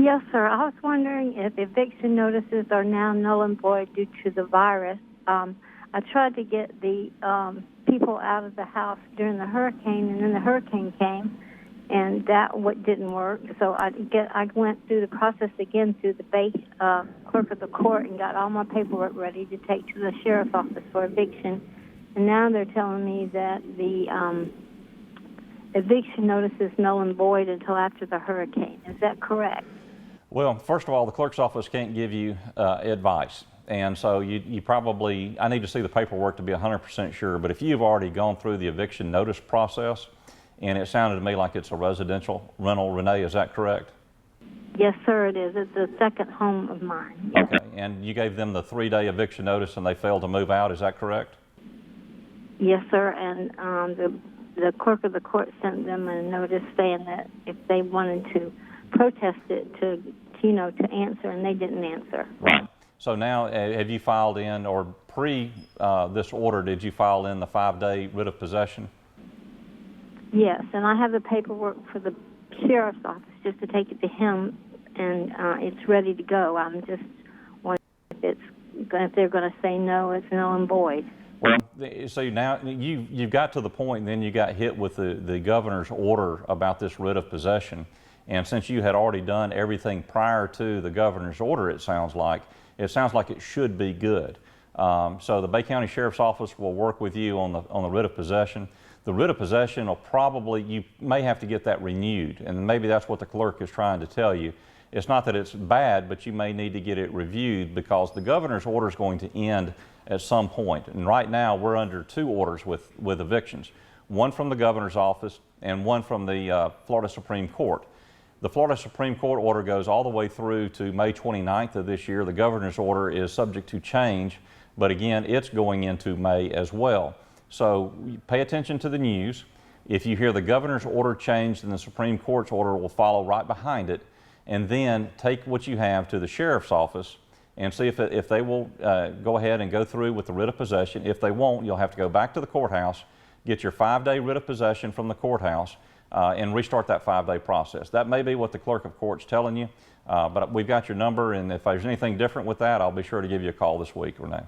Yes, sir. I was wondering if eviction notices are now null and void due to the virus. I tried to get the people out of the house during the hurricane, and then the hurricane came, and that didn't work. So I went through the process again through the clerk of the court and got all my paperwork ready to take to the sheriff's office for eviction. And now they're telling me that the eviction notice is null and void until after the hurricane. Is that correct? Well, first of all, the clerk's office can't give you advice. And so you probably, I need to see the paperwork to be 100% sure, but if you've already gone through the eviction notice process, and it sounded to me like it's a residential rental, Renee, is that correct? Yes, sir, it is. It's the second home of mine. Okay, and you gave them the 3-day eviction notice and they failed to move out, is that correct? Yes, sir, and the clerk of the court sent them a notice saying that if they wanted to protest it to answer, and they didn't answer. Right. So now, have you filed in, or pre this order, did you file in the 5-day writ of possession? Yes, and I have the paperwork for the sheriff's office just to take it to him, and it's ready to go. I'm just wondering if they're going to say no, it's null and void. Well, so now you've got to the point, and then you got hit with the governor's order about this writ of possession. And since you had already done everything prior to the governor's order, it sounds like it should be good. So the Bay County Sheriff's Office will work with you on the writ of possession. The writ of possession will you may have to get that renewed, and maybe that's what the clerk is trying to tell you. It's not that it's bad, but you may need to get it reviewed because the governor's order is going to end at some point. And right now we're under 2 orders with evictions, one from the governor's office and one from the Florida Supreme Court. The Florida Supreme Court order goes all the way through to May 29th of this year. The governor's order is subject to change, but again, it's going into May as well. So pay attention to the news. If you hear the governor's order changed, then the Supreme Court's order will follow right behind it. And then take what you have to the sheriff's office and see if they will go ahead and go through with the writ of possession. If they won't, you'll have to go back to the courthouse, get your 5-day writ of possession from the courthouse, and restart that 5-day process. That may be what the clerk of court's telling you, but we've got your number, and if there's anything different with that, I'll be sure to give you a call this week, Renee.